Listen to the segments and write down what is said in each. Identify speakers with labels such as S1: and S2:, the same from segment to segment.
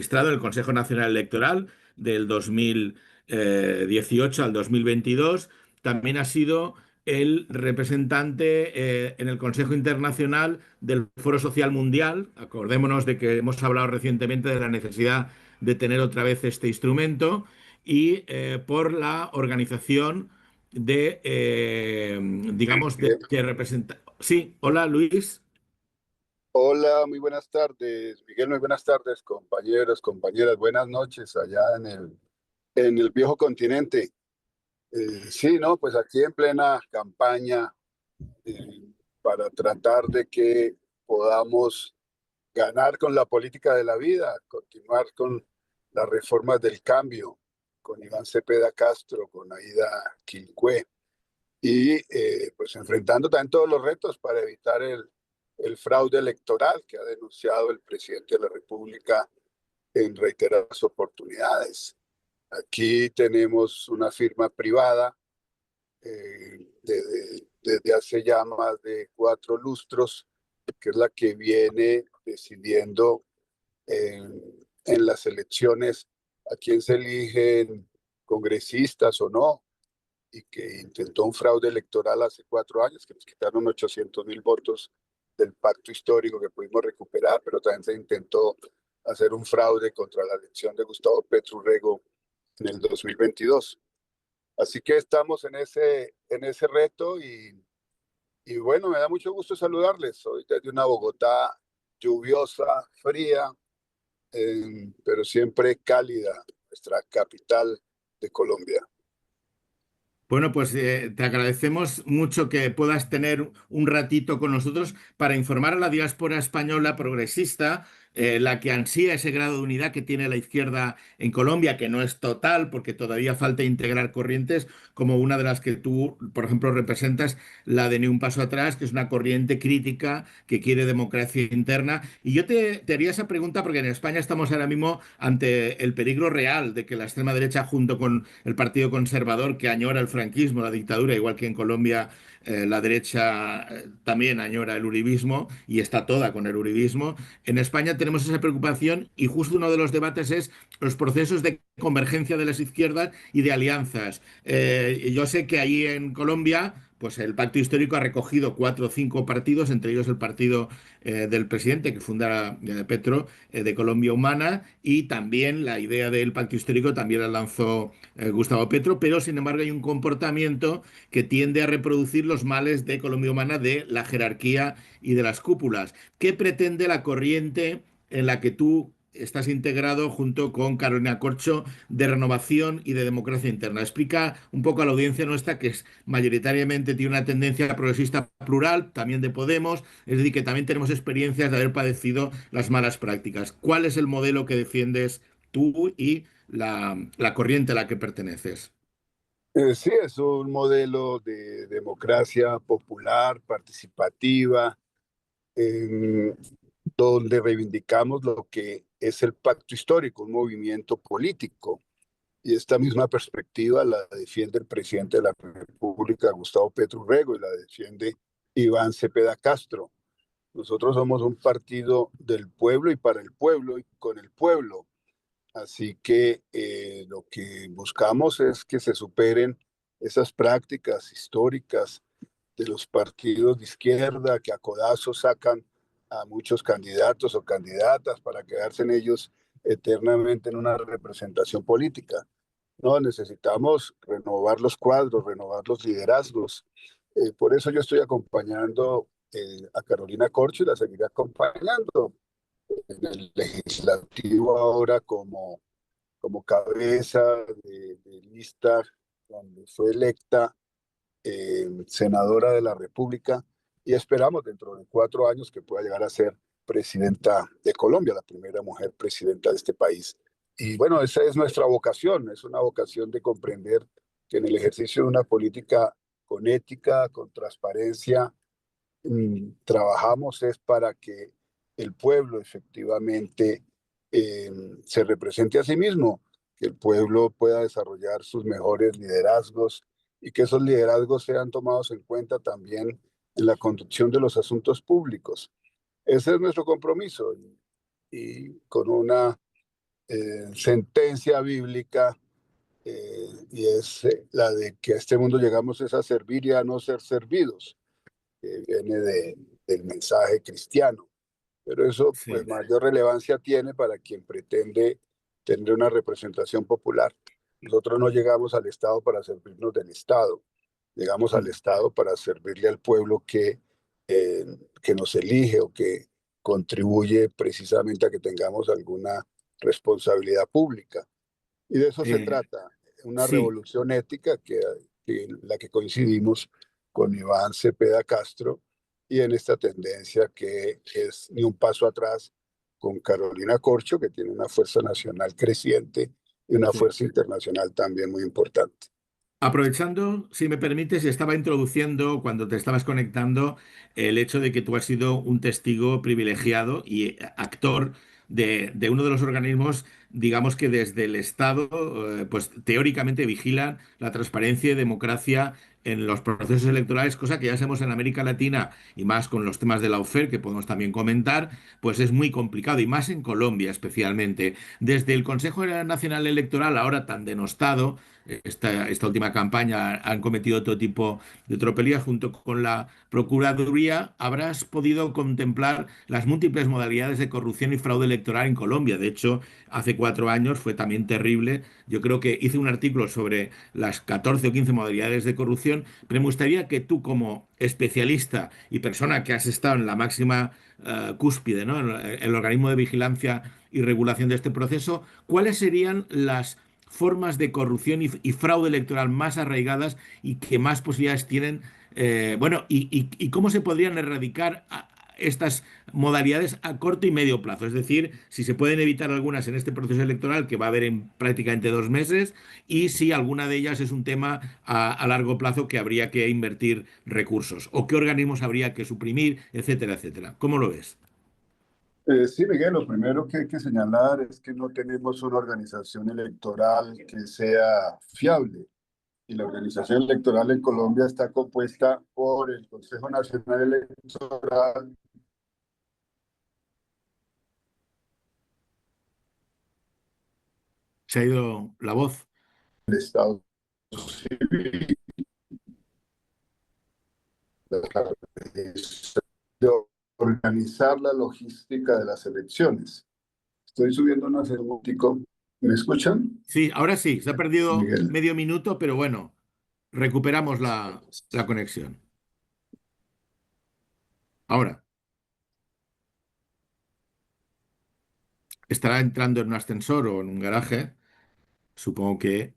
S1: registrado en el Consejo Nacional Electoral del 2018 al 2022. También ha sido el representante en el Consejo Internacional del Foro Social Mundial. Acordémonos de que hemos hablado recientemente de la necesidad de tener otra vez este instrumento y por la organización digamos, que representa. Sí, hola Luis.
S2: Hola, muy buenas tardes, Miguel, muy buenas tardes, compañeros, compañeras, buenas noches allá en el viejo continente. Sí, no, pues aquí en plena campaña eh, para tratar de que podamos ganar con la política de la vida, continuar con las reformas del cambio, con Iván Cepeda Castro, con Aida Quilpué, y pues enfrentando también todos los retos para evitar el fraude electoral que ha denunciado el presidente de la República en reiteradas oportunidades. Aquí tenemos una firma privada desde hace ya más de 4 lustros, que es la que viene decidiendo en las elecciones a quién se eligen congresistas o no, y que intentó un fraude electoral hace 4 años, que nos quitaron 800.000 votos del pacto histórico que pudimos recuperar, pero también se intentó hacer un fraude contra la elección de Gustavo Petro Urrego en el 2022. Así que estamos en ese reto y bueno, me da mucho gusto saludarles. Soy desde una Bogotá lluviosa, fría, pero siempre cálida, nuestra capital de Colombia.
S1: Bueno, pues te agradecemos mucho que puedas tener un ratito con nosotros para informar a la diáspora española progresista, la que ansía ese grado de unidad que tiene la izquierda en Colombia, que no es total, porque todavía falta integrar corrientes, como una de las que tú, por ejemplo, representas, la de Ni un paso atrás, que es una corriente crítica que quiere democracia interna. Y yo te haría esa pregunta porque en España estamos ahora mismo ante el peligro real de que la extrema derecha, junto con el Partido Conservador, que añora el franquismo, la dictadura, igual que en Colombia, la derecha también añora el uribismo y está toda con el uribismo. En España tenemos esa preocupación y justo uno de los debates es los procesos de convergencia de las izquierdas y de alianzas. Yo sé que allí en Colombia, pues el pacto histórico ha recogido 4 o 5 partidos, entre ellos el partido del presidente que funda Petro, de Colombia Humana, y también la idea del pacto histórico también la lanzó Gustavo Petro, pero sin embargo hay un comportamiento que tiende a reproducir los males de Colombia Humana, de la jerarquía y de las cúpulas. ¿Qué pretende la corriente en la que tú estás integrado junto con Carolina Corcho, de renovación y de democracia interna? Explica un poco a la audiencia nuestra, que es mayoritariamente tiene una tendencia progresista plural, también de Podemos, es decir, que también tenemos experiencias de haber padecido las malas prácticas. ¿Cuál es el modelo que defiendes tú y la corriente a la que perteneces?
S2: Sí, es un modelo de democracia popular, participativa, en donde reivindicamos lo que es el pacto histórico, un movimiento político. Y esta misma perspectiva la defiende el presidente de la República, Gustavo Petro Urrego, y la defiende Iván Cepeda Castro. Nosotros somos un partido del pueblo y para el pueblo y con el pueblo. Así que lo que buscamos es que se superen esas prácticas históricas de los partidos de izquierda que a codazos sacan a muchos candidatos o candidatas para quedarse en ellos eternamente en una representación política. No, necesitamos renovar los cuadros, renovar los liderazgos. Por eso yo estoy acompañando a Carolina Corcho y la seguiré acompañando en el legislativo ahora como cabeza de lista donde fue electa senadora de la República y esperamos dentro de 4 años que pueda llegar a ser presidenta de Colombia, la primera mujer presidenta de este país. Y bueno, esa es nuestra vocación, es una vocación de comprender que en el ejercicio de una política con ética, con transparencia, trabajamos es para que el pueblo efectivamente eh, se represente a sí mismo, que el pueblo pueda desarrollar sus mejores liderazgos y que esos liderazgos sean tomados en cuenta también en la conducción de los asuntos públicos. Ese es nuestro compromiso y con una sentencia bíblica, y es la de que a este mundo llegamos es a servir y a no ser servidos, que viene del mensaje cristiano. Pero eso pues
S1: Sí,
S2: mayor relevancia tiene para quien pretende tener una representación popular. Nosotros no llegamos al Estado para servirnos del Estado, llegamos al
S1: mm,
S2: Estado para servirle al pueblo que nos elige o que contribuye precisamente a que tengamos alguna responsabilidad pública. Y de eso se
S1: eh,
S2: trata, una
S1: sí,
S2: revolución ética que la que coincidimos con Iván Cepeda Castro, y en esta tendencia que es ni un paso atrás con Carolina Corcho, que tiene una fuerza nacional creciente y una
S1: sí.
S2: fuerza internacional también muy importante.
S1: Aprovechando, si me permites, estaba introduciendo cuando te estabas conectando el hecho de que tú has sido un testigo privilegiado y actor de uno de los organismos, digamos que desde el Estado, pues teóricamente vigilan la transparencia y democracia en los procesos electorales, cosa que ya sabemos en América Latina y más con los temas de la OFER, que podemos también comentar, pues es muy complicado y más en Colombia especialmente. Desde el Consejo Nacional Electoral, ahora tan denostado, esta última campaña han cometido todo tipo de tropelías junto con la Procuraduría, habrás podido contemplar las múltiples modalidades de corrupción y fraude electoral en Colombia. De hecho, hace 4 años fue también terrible. Yo creo que hice un artículo sobre las 14 o 15 modalidades de corrupción, pero me gustaría que tú como especialista y persona que has estado en la máxima cúspide, ¿no? En el organismo de vigilancia y regulación de este proceso, ¿cuáles serían las formas de corrupción y fraude electoral más arraigadas y que más posibilidades tienen, bueno, y cómo se podrían erradicar estas modalidades a corto y medio plazo? Es decir, si se pueden evitar algunas en este proceso electoral que va a haber en prácticamente 2 meses y si alguna de ellas es un tema a largo plazo que habría que invertir recursos o qué organismos habría que suprimir, etcétera, etcétera. ¿Cómo lo ves?
S2: Sí, Miguel, lo primero que hay que señalar es que no tenemos una organización electoral que sea fiable. Y la organización electoral en Colombia está compuesta por el Consejo Nacional Electoral,
S1: Se ha ido la voz.
S2: el Estado Civil, de organizar la logística de las elecciones. Estoy subiendo una segundito. ¿Me escuchan,
S1: Sí, ahora sí, se ha perdido
S2: Miguel?
S1: medio minuto, pero bueno, recuperamos la conexión. Ahora, estará entrando en un ascensor o en un garaje. Supongo que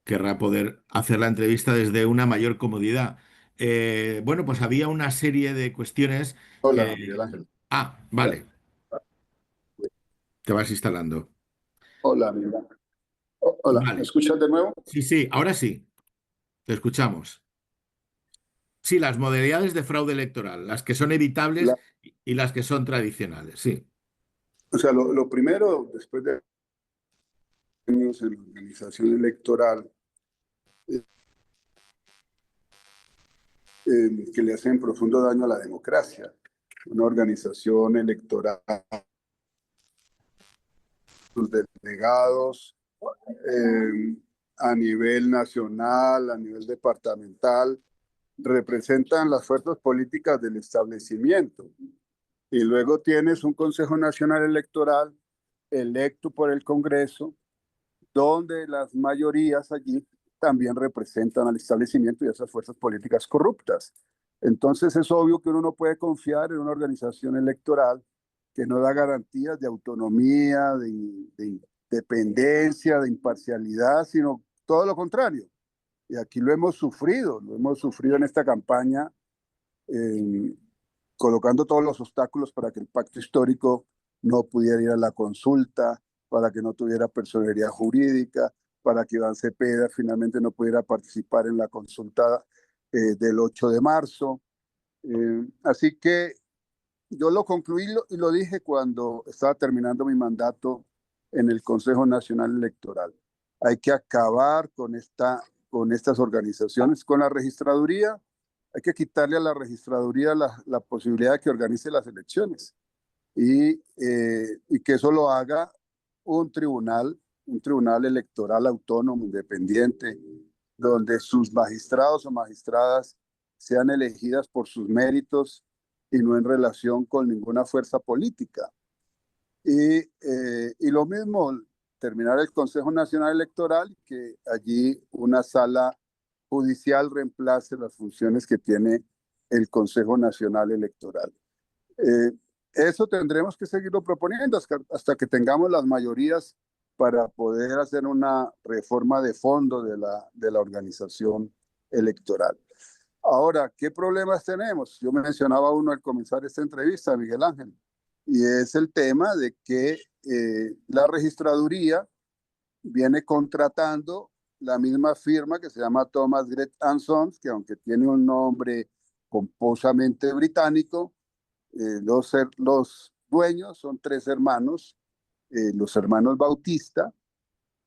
S1: querrá poder hacer la entrevista desde una mayor comodidad. Bueno, pues había una serie de cuestiones
S2: Hola, Miguel
S1: que...
S2: Ángel.
S1: Ah,
S2: Ya.
S1: vale, te vas instalando.
S2: Hola, Miguel Ángel. Hola, ¿me
S1: Vale,
S2: escuchas de nuevo?
S1: sí, sí, ahora sí, te escuchamos. Sí, las modalidades de fraude electoral, las que son evitables y las que son tradicionales, sí.
S2: O sea, lo primero, después de años en la organización electoral, eh, que le hacen profundo daño a la democracia. Una organización electoral, sus delegados, eh, a nivel nacional, a nivel departamental, representan las fuerzas políticas del establecimiento. Y luego tienes un Consejo Nacional Electoral electo por el Congreso, donde las mayorías allí también representan al establecimiento y a esas fuerzas políticas corruptas. Entonces es obvio que uno no puede confiar en una organización electoral que no da garantías de autonomía, de independencia, de imparcialidad, sino todo lo contrario. Y aquí lo hemos sufrido en esta campaña, eh, colocando todos los obstáculos para que el pacto histórico no pudiera ir a la consulta, para que no tuviera personería jurídica, para que Iván Cepeda finalmente no pudiera participar en la consulta del 8 de marzo. Así que yo lo concluí y lo dije cuando estaba terminando mi mandato en el Consejo Nacional Electoral. Hay que acabar con estas organizaciones, con la registraduría. Hay que quitarle a la registraduría la posibilidad de que organice las elecciones y que eso lo haga un tribunal electoral autónomo, independiente, donde sus magistrados o magistradas sean elegidas por sus méritos y no en relación con ninguna fuerza política. Y lo mismo, terminar el Consejo Nacional Electoral, que allí una sala judicial reemplace las funciones que tiene el Consejo Nacional Electoral. Eh, Eso tendremos que seguirlo proponiendo hasta que tengamos las mayorías para poder hacer una reforma de fondo de la organización electoral. Ahora, ¿qué problemas tenemos? Yo mencionaba uno al comenzar esta entrevista, Miguel Ángel, y es el tema de que la registraduría viene contratando la misma firma que se llama Thomas Gret Sons, que aunque tiene un nombre pomposamente británico, los dueños son tres hermanos, los hermanos Bautista,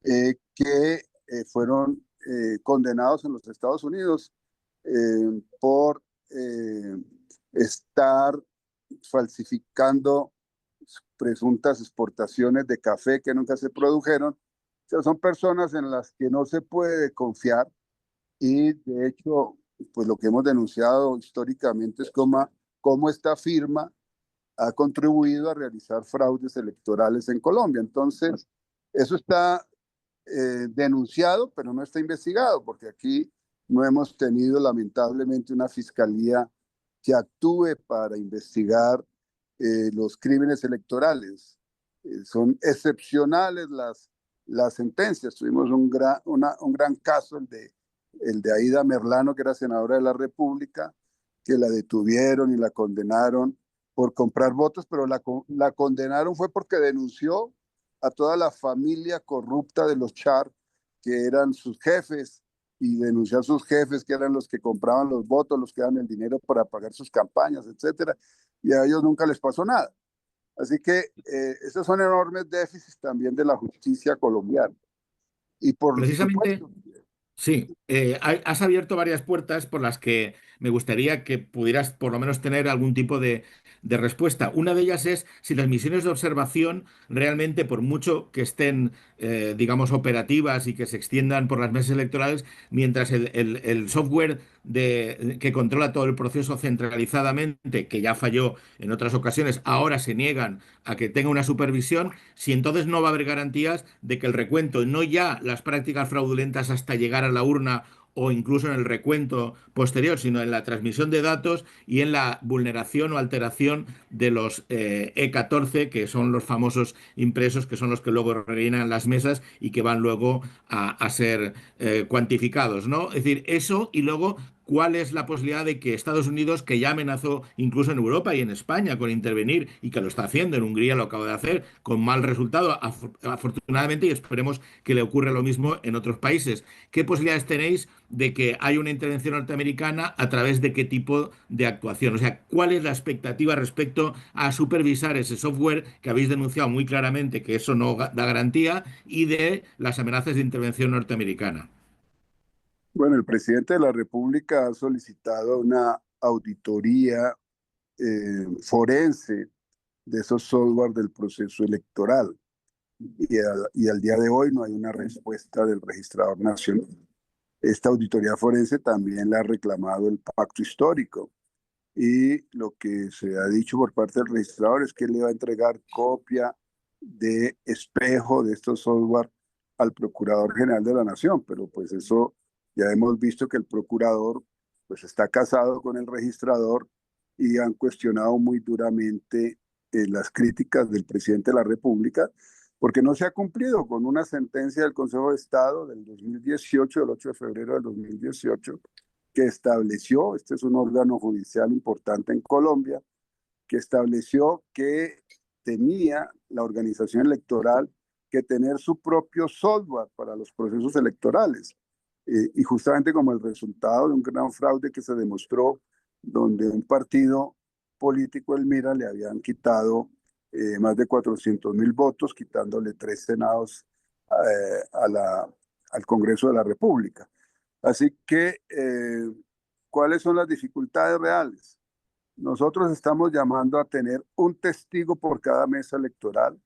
S2: que fueron condenados en los Estados Unidos por estar falsificando presuntas exportaciones de café que nunca se produjeron. O sea, son personas en las que no se puede confiar y de hecho, pues lo que hemos denunciado históricamente es cómo esta firma ha contribuido a realizar fraudes electorales en Colombia. Entonces, eso está denunciado, pero no está investigado, porque aquí no hemos tenido lamentablemente una fiscalía que actúe para investigar los crímenes electorales. Son excepcionales las sentencias. Tuvimos un gran caso, el de Aida Merlano, que era senadora de la República, que la detuvieron y la condenaron por comprar votos, pero la condenaron fue porque denunció a toda la familia corrupta de los Char, que eran sus jefes, y denunció a sus jefes, que eran los que compraban los votos, los que daban el dinero para pagar sus campañas, etcétera, y a ellos nunca les pasó nada. Así que esos son enormes déficits también de la justicia colombiana. Y por
S1: Precisamente.
S2: supuesto,
S1: Sí, has abierto varias puertas por las que me gustaría que pudieras por lo menos tener algún tipo de respuesta. Una de ellas es si las misiones de observación realmente, por mucho que estén, digamos, operativas y que se extiendan por las mesas electorales, mientras el software que controla todo el proceso centralizadamente, que ya falló en otras ocasiones, ahora se niegan a que tenga una supervisión, si entonces no va a haber garantías de que el recuento, no ya las prácticas fraudulentas hasta llegar a la urna o incluso en el recuento posterior, sino en la transmisión de datos y en la vulneración o alteración de los E14, que son los famosos impresos, que son los que luego rellenan las mesas y que van luego a ser cuantificados, ¿no? Es decir, eso y luego ¿cuál es la posibilidad de que Estados Unidos, que ya amenazó incluso en Europa y en España con intervenir y que lo está haciendo, en Hungría lo acaba de hacer, con mal resultado, afortunadamente, y esperemos que le ocurra lo mismo en otros países? ¿Qué posibilidades tenéis de que haya una intervención norteamericana a través de qué tipo de actuación? O sea, ¿cuál es la expectativa respecto a supervisar ese software que habéis denunciado muy claramente que eso no da garantía y de las amenazas de intervención norteamericana?
S2: bueno, el presidente de la República ha solicitado una auditoría forense de esos software del proceso electoral. Y al día de hoy no hay una respuesta del registrador nacional. Esta auditoría forense también la ha reclamado el pacto histórico. Y lo que se ha dicho por parte del registrador es que le va a entregar copia de espejo de estos software al Procurador General de la Nación, pero pues eso ya hemos visto que el procurador pues está casado con el registrador y han cuestionado muy duramente las críticas del presidente de la República porque no se ha cumplido con una sentencia del Consejo de Estado del 2018, del 8 de febrero del 2018, que estableció, este es un órgano judicial importante en Colombia, que estableció que tenía la organización electoral que tener su propio software para los procesos electorales. Y justamente como el resultado de un gran fraude que se demostró, donde un partido político, el MIRA, le habían quitado más de 400.000 votos, quitándole 3 senados al Congreso de la República. Así que, ¿cuáles son las dificultades reales? Nosotros estamos llamando a tener un testigo por cada mesa electoral,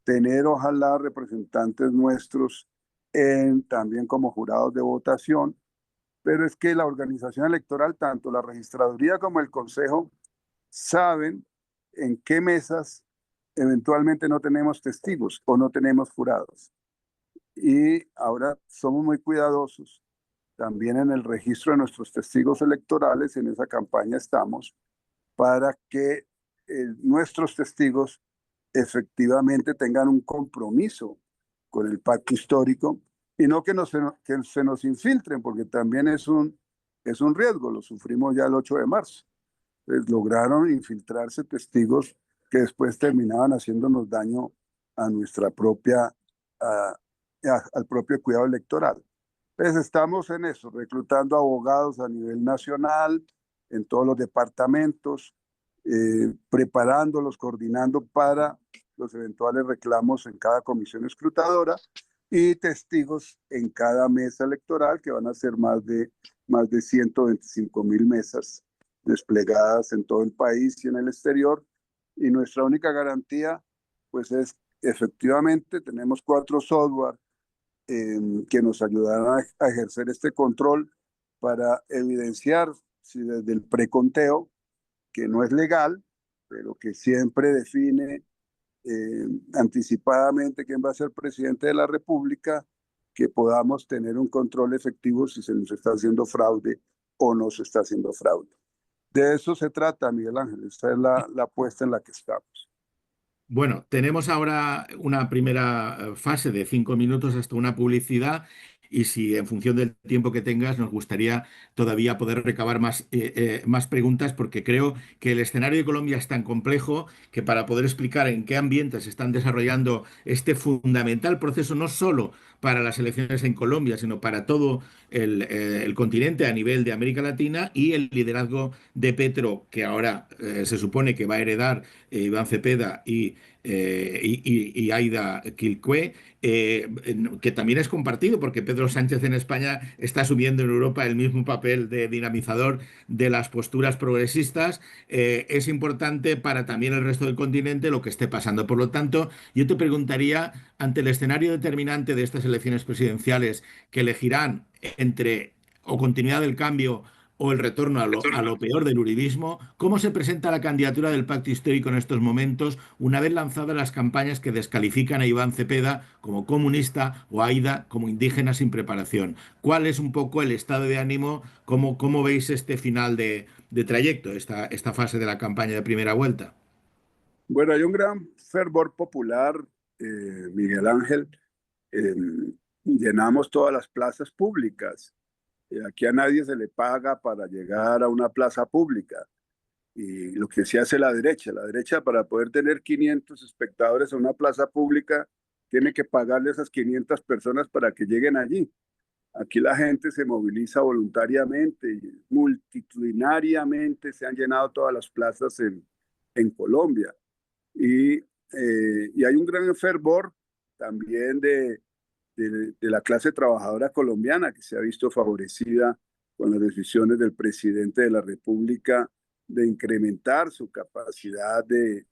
S2: tener ojalá representantes nuestros también como jurados de votación, pero es que la organización electoral, tanto la registraduría como el consejo, saben en qué mesas eventualmente no tenemos testigos o no tenemos jurados. Y ahora somos muy cuidadosos también en el registro de nuestros testigos electorales, en esa campaña estamos, para que nuestros testigos efectivamente tengan un compromiso con el pacto histórico y no que se nos infiltren, porque también es un riesgo, lo sufrimos ya el 8 de marzo. Entonces, lograron infiltrarse testigos que después terminaban haciéndonos daño a nuestra propia, a- al propio cuidado electoral. Entonces estamos en eso, reclutando abogados a nivel nacional, en todos los departamentos, preparándolos, coordinando para los eventuales reclamos en cada comisión escrutadora y testigos en cada mesa electoral, que van a ser más de 125.000 mesas desplegadas en todo el país y en el exterior. Y nuestra única garantía, pues es efectivamente, tenemos 4 software que nos ayudarán a ejercer este control para evidenciar si desde el preconteo, que no es legal, pero que siempre define anticipadamente quién va a ser presidente de la República, que podamos tener un control efectivo si se nos está haciendo fraude o no se está haciendo fraude. De eso se trata, Miguel Ángel. Esta es la apuesta en la que estamos.
S1: Bueno, tenemos ahora una primera fase de 5 minutos hasta una publicidad y si en función del tiempo que tengas nos gustaría todavía poder recabar más preguntas porque creo que el escenario de Colombia es tan complejo que para poder explicar en qué ambientes se están desarrollando este fundamental proceso no solo para las elecciones en Colombia, sino para todo el continente a nivel de América Latina y el liderazgo de Petro que ahora se supone que va a heredar Iván Cepeda y Aida Quilqué, que también es compartido porque Pedro Sánchez en España está asumiendo en Europa el mismo papel de dinamizador de las posturas progresistas. Es importante para también el resto del continente lo que esté pasando. Por lo tanto, yo te preguntaría, ante el escenario determinante de estas elecciones presidenciales que elegirán entre o continuidad del cambio o el retorno a lo peor del uribismo, ¿cómo se presenta la candidatura del pacto histórico en estos momentos, una vez lanzadas las campañas que descalifican a Iván Cepeda como comunista o a Aida como indígena sin preparación? ¿Cuál es un poco el estado de ánimo? ¿Cómo veis este final de trayecto, esta fase de la campaña de primera vuelta?
S2: Bueno, hay un gran fervor popular, Miguel Ángel. Eh, Llenamos todas las plazas públicas. Aquí a nadie se le paga para llegar a una plaza pública. Y lo que se hace la derecha para poder tener 500 espectadores en una plaza pública, tiene que pagarle a esas 500 personas para que lleguen allí. Aquí la gente se moviliza voluntariamente y multitudinariamente se han llenado todas las plazas en Colombia. Y, y hay un gran fervor también de la clase trabajadora colombiana que se ha visto favorecida con las decisiones del presidente de la República de incrementar su capacidad de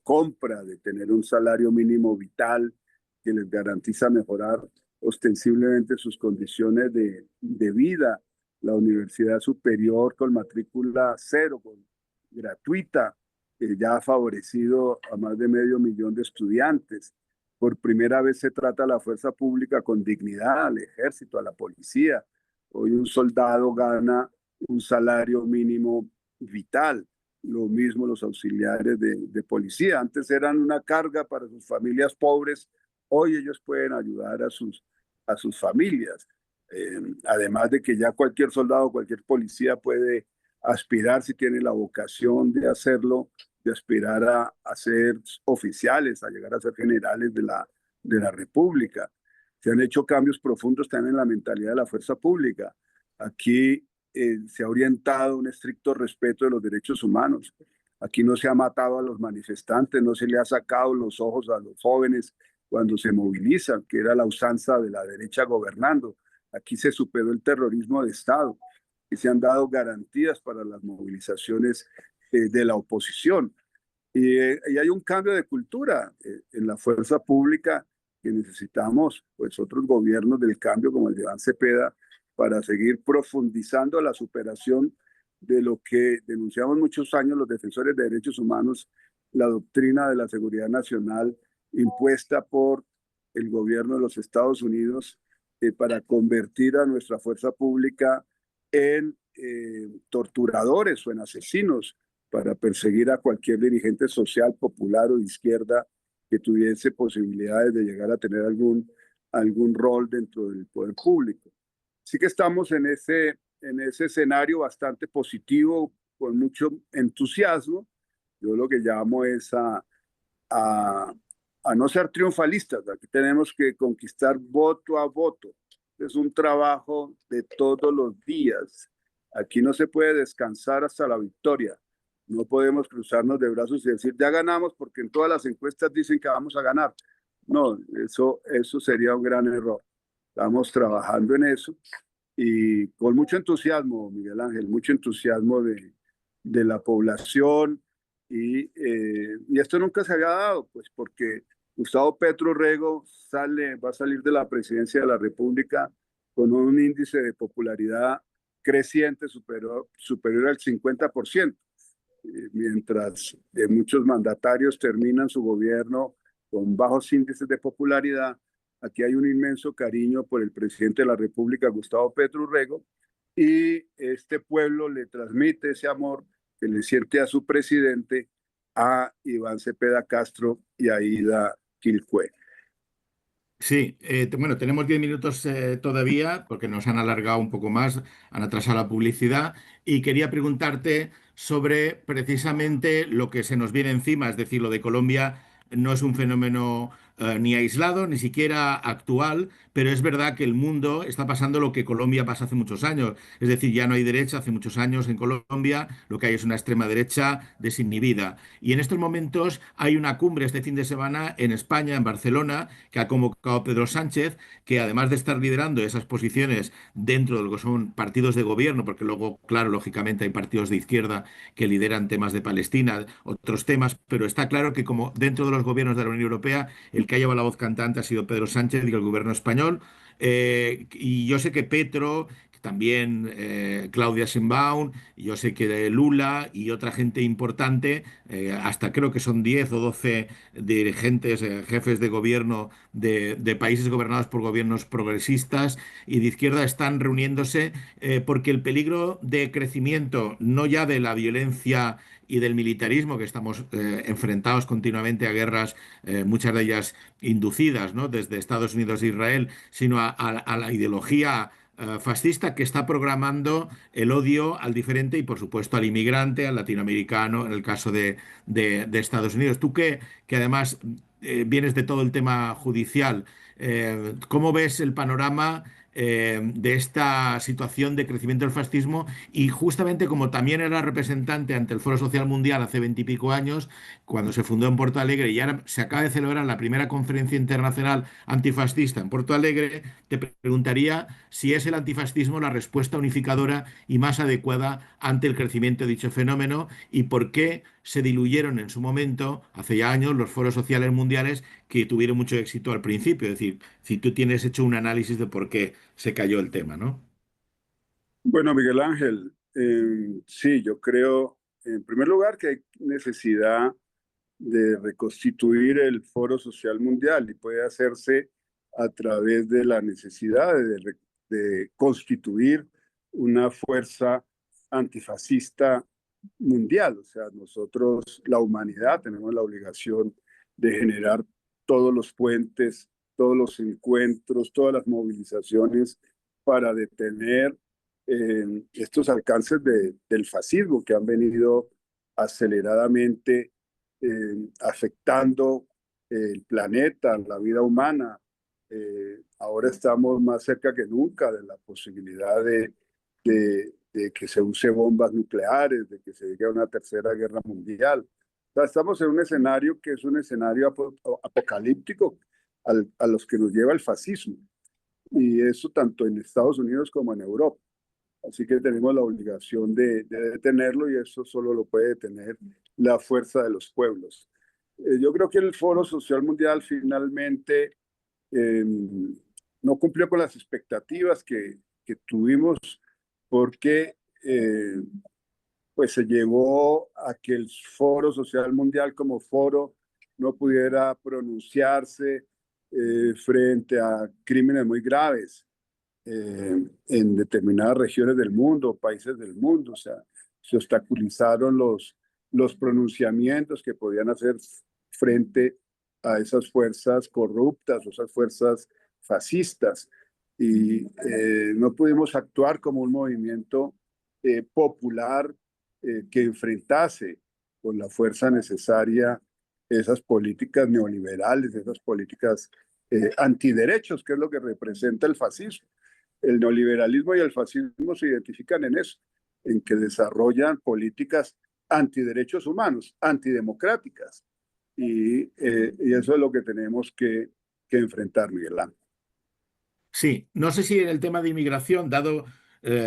S2: compra, de tener un salario mínimo vital que les garantiza mejorar ostensiblemente sus condiciones de vida. La universidad superior con matrícula cero, gratuita, que ya ha favorecido a más de 500.000 de estudiantes. Por primera vez se trata a la fuerza pública con dignidad, al ejército, a la policía. Hoy un soldado gana un salario mínimo vital. Lo mismo los auxiliares de policía. Antes eran una carga para sus familias pobres. Hoy ellos pueden ayudar a sus familias. Además de que ya cualquier soldado, cualquier policía puede aspirar, si tiene la vocación de hacerlo, de aspirar a ser oficiales, a llegar a ser generales de la República. Se han hecho cambios profundos también en la mentalidad de la fuerza pública. Aquí se ha orientado un estricto respeto de los derechos humanos. Aquí no se ha matado a los manifestantes, no se le ha sacado los ojos a los jóvenes cuando se movilizan, que era la usanza de la derecha gobernando. Aquí se superó el terrorismo de Estado y se han dado garantías para las movilizaciones de la oposición. Y hay un cambio de cultura en la fuerza pública que necesitamos, pues, otros gobiernos del cambio como el de Iván Cepeda para seguir profundizando la superación de lo que denunciamos muchos años los defensores de derechos humanos, la doctrina de la seguridad nacional impuesta por el gobierno de los Estados Unidos para convertir a nuestra fuerza pública en torturadores o en asesinos para perseguir a cualquier dirigente social, popular o de izquierda que tuviese posibilidades de llegar a tener algún rol dentro del poder público. Sí que estamos en ese escenario bastante positivo, con mucho entusiasmo. Yo lo que llamo es a, a no ser triunfalistas. Aquí tenemos que conquistar voto a voto. Es un trabajo de todos los días. Aquí no se puede descansar hasta la victoria. No podemos cruzarnos de brazos y decir, ya ganamos porque en todas las encuestas dicen que vamos a ganar. No, eso sería un gran error. Estamos trabajando en eso y con mucho entusiasmo, Miguel Ángel, mucho entusiasmo de la población. Y esto nunca se había dado, pues porque Gustavo Petro Rego va a salir de la presidencia de la República con un índice de popularidad creciente superior al 50%, mientras muchos mandatarios terminan su gobierno con bajos índices de popularidad. Aquí hay un inmenso cariño por el presidente de la República, Gustavo Petro Rego, y este pueblo le transmite ese amor que le siente a su presidente, a Iván Cepeda Castro y a Ida Quilpué.
S1: Sí, bueno, tenemos 10 minutos todavía porque nos han alargado un poco más, han atrasado la publicidad y quería preguntarte sobre precisamente lo que se nos viene encima, es decir, lo de Colombia no es un fenómeno ni aislado, ni siquiera actual, pero es verdad que el mundo está pasando lo que Colombia pasa hace muchos años, es decir, ya no hay derecha hace muchos años en Colombia, lo que hay es una extrema derecha desinhibida. Y en estos momentos hay una cumbre este fin de semana en España, en Barcelona, que ha convocado Pedro Sánchez, que además de estar liderando esas posiciones dentro de lo que son partidos de gobierno, porque luego, claro, lógicamente hay partidos de izquierda que lideran temas de Palestina, otros temas, pero está claro que como dentro de los gobiernos de la Unión Europea, el que ha llevado la voz cantante ha sido Pedro Sánchez y el gobierno español. Y yo sé que Petro, también Claudia Sheinbaum, yo sé que Lula y otra gente importante, hasta creo que son 10 o 12 dirigentes, jefes de gobierno de países gobernados por gobiernos progresistas y de izquierda, están reuniéndose porque el peligro de crecimiento, no ya de la violencia y del militarismo, que estamos enfrentados continuamente a guerras, muchas de ellas inducidas, ¿no?, desde Estados Unidos e Israel, sino a la ideología fascista que está programando el odio al diferente y, por supuesto, al inmigrante, al latinoamericano, en el caso de Estados Unidos. Tú que además vienes de todo el tema judicial, ¿cómo ves el panorama de esta situación de crecimiento del fascismo? Y justamente como también era representante ante el Foro Social Mundial hace 20 y pico años, cuando se fundó en Porto Alegre y ahora se acaba de celebrar la primera conferencia internacional antifascista en Porto Alegre, te preguntaría si es el antifascismo la respuesta unificadora y más adecuada ante el crecimiento de dicho fenómeno y por qué se diluyeron en su momento, hace ya años, los foros sociales mundiales que tuvieron mucho éxito al principio. Es decir, si tú tienes hecho un análisis de por qué se cayó el tema, ¿no?
S2: Bueno, Miguel Ángel, sí, yo creo, en primer lugar, que hay necesidad de reconstituir el Foro Social Mundial y puede hacerse a través de la necesidad de constituir una fuerza antifascista mundial. O sea, nosotros, la humanidad, tenemos la obligación de generar todos los puentes, todos los encuentros, todas las movilizaciones para detener estos alcances del fascismo que han venido aceleradamente afectando el planeta, la vida humana. Ahora estamos más cerca que nunca de la posibilidad de que se use bombas nucleares, de que se llegue a una tercera guerra mundial. O sea, estamos en un escenario que es un escenario apocalíptico a los que nos lleva el fascismo. Y eso tanto en Estados Unidos como en Europa. Así que tenemos la obligación de detenerlo y eso solo lo puede detener la fuerza de los pueblos. Yo creo que el Foro Social Mundial finalmente eh, no cumplió con las expectativas que tuvimos porque pues se llevó a que el Foro Social Mundial como foro no pudiera pronunciarse frente a crímenes muy graves en determinadas regiones del mundo, países del mundo. O sea, se obstaculizaron los pronunciamientos que podían hacer frente a esas fuerzas corruptas, o esas fuerzas fascistas. Y no pudimos actuar como un movimiento popular que enfrentase con la fuerza necesaria esas políticas neoliberales, esas políticas antiderechos, que es lo que representa el fascismo. El neoliberalismo y el fascismo se identifican en eso, en que desarrollan políticas antiderechos humanos, antidemocráticas. Y eso es lo que tenemos que enfrentar, Miguel Ángel.
S1: Sí, no sé si en el tema de inmigración, dado,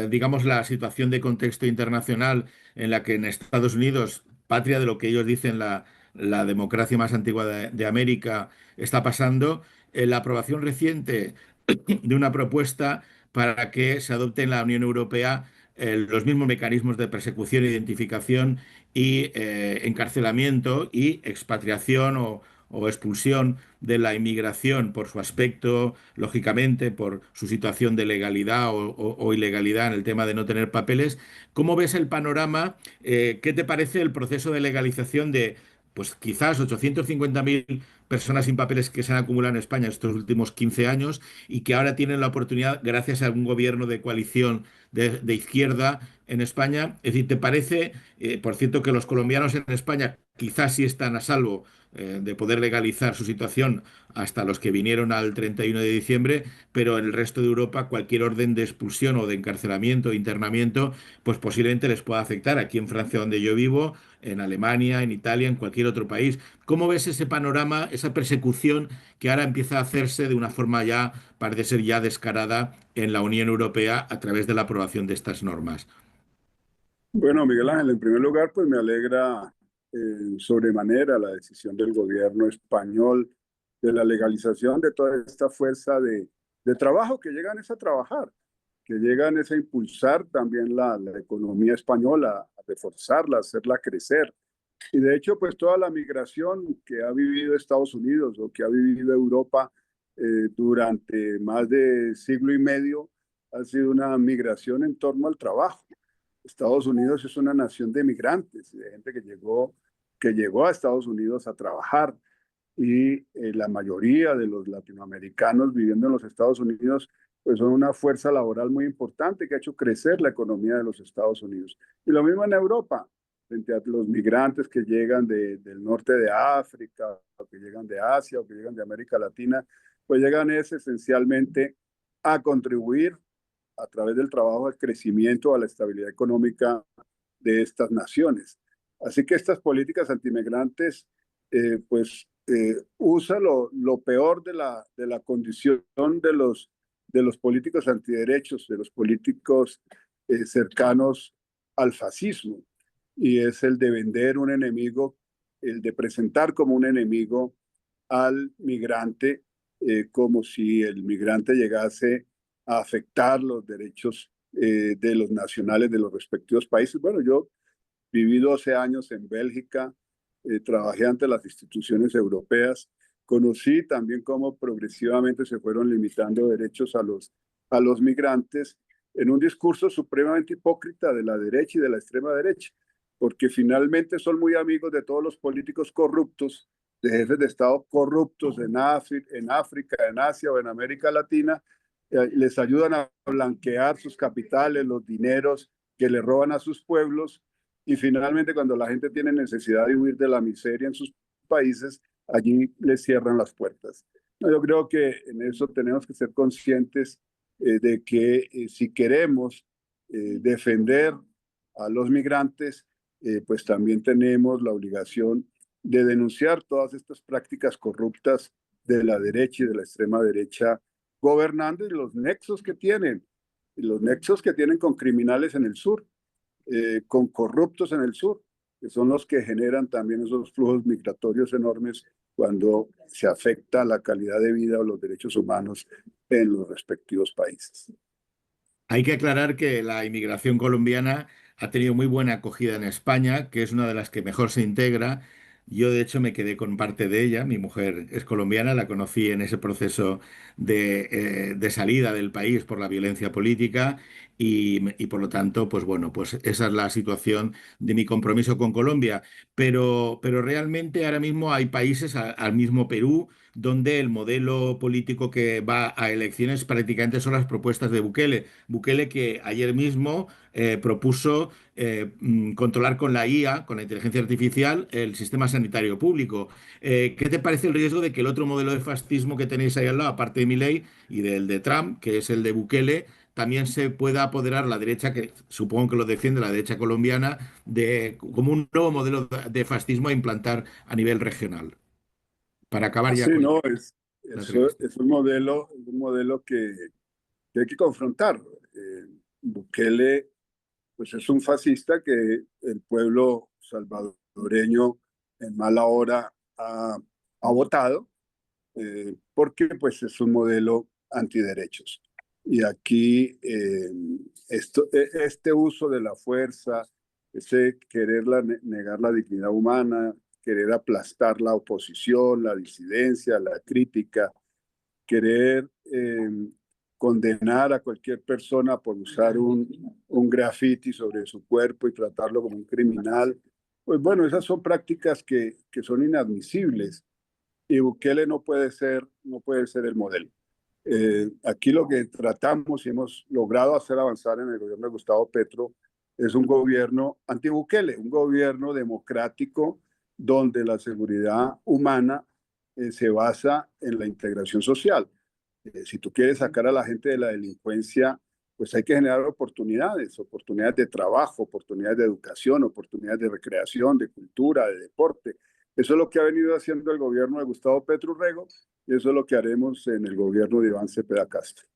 S1: digamos, la situación de contexto internacional en la que en Estados Unidos, patria de lo que ellos dicen la democracia más antigua de América, está pasando, la aprobación reciente de una propuesta para que se adopte en la Unión Europea los mismos mecanismos de persecución, identificación y encarcelamiento y expatriación o expulsión de la inmigración por su aspecto, lógicamente, por su situación de legalidad o ilegalidad en el tema de no tener papeles. ¿Cómo ves el panorama? ¿Qué te parece el proceso de legalización de, pues quizás 850.000 personas sin papeles que se han acumulado en España estos últimos 15 años y que ahora tienen la oportunidad, gracias a un gobierno de coalición de izquierda en España? Es decir, ¿te parece, por cierto, que los colombianos en España quizás sí están a salvo de poder legalizar su situación hasta los que vinieron al 31 de diciembre, pero en el resto de Europa cualquier orden de expulsión o de encarcelamiento o internamiento, pues posiblemente les pueda afectar? Aquí en Francia, donde yo vivo, en Alemania, en Italia, en cualquier otro país. ¿Cómo ves ese panorama, esa persecución que ahora empieza a hacerse de una forma ya, parece ser ya descarada en la Unión Europea a través de la aprobación de estas normas?
S2: Bueno, Miguel Ángel, en primer lugar, pues me alegra sobremanera la decisión del gobierno español de la legalización de toda esta fuerza de trabajo que llegan es a trabajar, que llegan es a impulsar también la economía española, a reforzarla, a hacerla crecer. Y de hecho, pues toda la migración que ha vivido Estados Unidos o que ha vivido Europa durante más de siglo y medio ha sido una migración en torno al trabajo. Estados Unidos es una nación de migrantes, de gente que llegó a Estados Unidos a trabajar y la mayoría de los latinoamericanos viviendo en los Estados Unidos pues son una fuerza laboral muy importante que ha hecho crecer la economía de los Estados Unidos. Y lo mismo en Europa, frente a los migrantes que llegan del norte de África, o que llegan de Asia, o que llegan de América Latina, pues llegan es esencialmente a contribuir a través del trabajo al crecimiento, a la estabilidad económica de estas naciones. Así que estas políticas antimigrantes, pues, usa lo peor de la condición de los políticos antiderechos, de los políticos cercanos al fascismo, y es el de vender un enemigo, el de presentar como un enemigo al migrante, como si el migrante llegase a afectar los derechos de los nacionales de los respectivos países. Bueno, yo viví 12 años en Bélgica, trabajé ante las instituciones europeas, conocí también cómo progresivamente se fueron limitando derechos a los migrantes en un discurso supremamente hipócrita de la derecha y de la extrema derecha, porque finalmente son muy amigos de todos los políticos corruptos, de jefes de Estado corruptos en África, en Asia o en América Latina, les ayudan a blanquear sus capitales, los dineros que le roban a sus pueblos, y finalmente cuando la gente tiene necesidad de huir de la miseria en sus países, allí les cierran las puertas. No, yo creo que en eso tenemos que ser conscientes de que si queremos defender a los migrantes, pues también tenemos la obligación de denunciar todas estas prácticas corruptas de la derecha y de la extrema derecha gobernando, y los nexos que tienen con criminales en el sur, con corruptos en el sur. que son los que generan también esos flujos migratorios enormes cuando se afecta la calidad de vida o los derechos humanos en los respectivos países.
S1: Hay que aclarar que la inmigración colombiana ha tenido muy buena acogida en España, que es una de las que mejor se integra. Yo, de hecho, me quedé con parte de ella. Mi mujer es colombiana, la conocí en ese proceso de salida del país por la violencia política y, por lo tanto, pues bueno, pues esa es la situación de mi compromiso con Colombia. Pero realmente ahora mismo hay países, al mismo Perú, donde el modelo político que va a elecciones prácticamente son las propuestas de Bukele. Bukele que ayer mismo propuso controlar con la IA, con la inteligencia artificial, el sistema sanitario público. ¿Qué te parece el riesgo de que el otro modelo de fascismo que tenéis ahí al lado, aparte de Milei y del de Trump, que es el de Bukele, también se pueda apoderar la derecha, que supongo que lo defiende la derecha colombiana, como un nuevo modelo de fascismo a implantar a nivel regional, para acabar ya
S2: Sí,
S1: con
S2: no,
S1: la
S2: eso
S1: entrevista?
S2: es un modelo que hay que confrontar. Bukele, pues es un fascista que el pueblo salvadoreño en mala hora ha votado, porque pues es un modelo antiderechos. Y aquí este uso de la fuerza, ese querer negar la dignidad humana, querer aplastar la oposición, la disidencia, la crítica, querer condenar a cualquier persona por usar un graffiti sobre su cuerpo y tratarlo como un criminal, pues bueno, esas son prácticas que son inadmisibles y Bukele no puede ser el modelo. Aquí lo que tratamos y hemos logrado hacer avanzar en el gobierno de Gustavo Petro es un gobierno anti-Bukele, un gobierno democrático donde la seguridad humana se basa en la integración social. Si tú quieres sacar a la gente de la delincuencia, pues hay que generar oportunidades, oportunidades de trabajo, oportunidades de educación, oportunidades de recreación, de cultura, de deporte. Eso es lo que ha venido haciendo el gobierno de Gustavo Petro Urrego y eso es lo que haremos en el gobierno de Iván Cepeda Castro.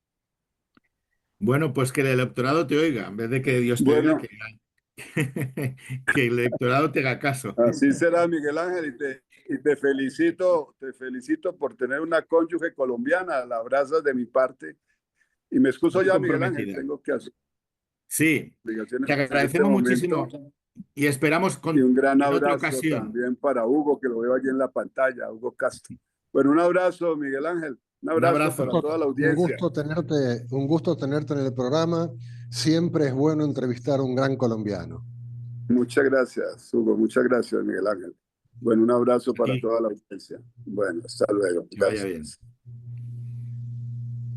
S1: Bueno, pues que el electorado te oiga, en vez de que Dios te oiga,
S2: Bueno,
S1: que, que el electorado te haga caso.
S2: así será, Miguel Ángel, y te felicito por tener una cónyuge colombiana, la abrazas de mi parte. Y me excuso
S1: Muy
S2: ya, Miguel Ángel,
S1: comprometida.
S2: tengo que hacer
S1: Sí, te
S2: obligaciones en este
S1: agradecemos
S2: momento.
S1: muchísimo y esperamos
S2: Y un gran
S1: en otra
S2: abrazo
S1: ocasión.
S2: también para Hugo, que lo veo allí en la pantalla, Hugo Castro. Bueno, un abrazo, Miguel Ángel. Un
S1: Un
S2: abrazo
S1: abrazo.
S2: para toda la audiencia.
S3: Un gusto tenerte en el programa. Siempre es bueno entrevistar a un gran colombiano.
S2: Muchas gracias, Hugo. Muchas gracias, Miguel Ángel. Bueno, un abrazo
S1: A
S2: para
S1: ti,
S2: toda la audiencia. Bueno, hasta luego.
S1: que vaya bien.
S2: Gracias.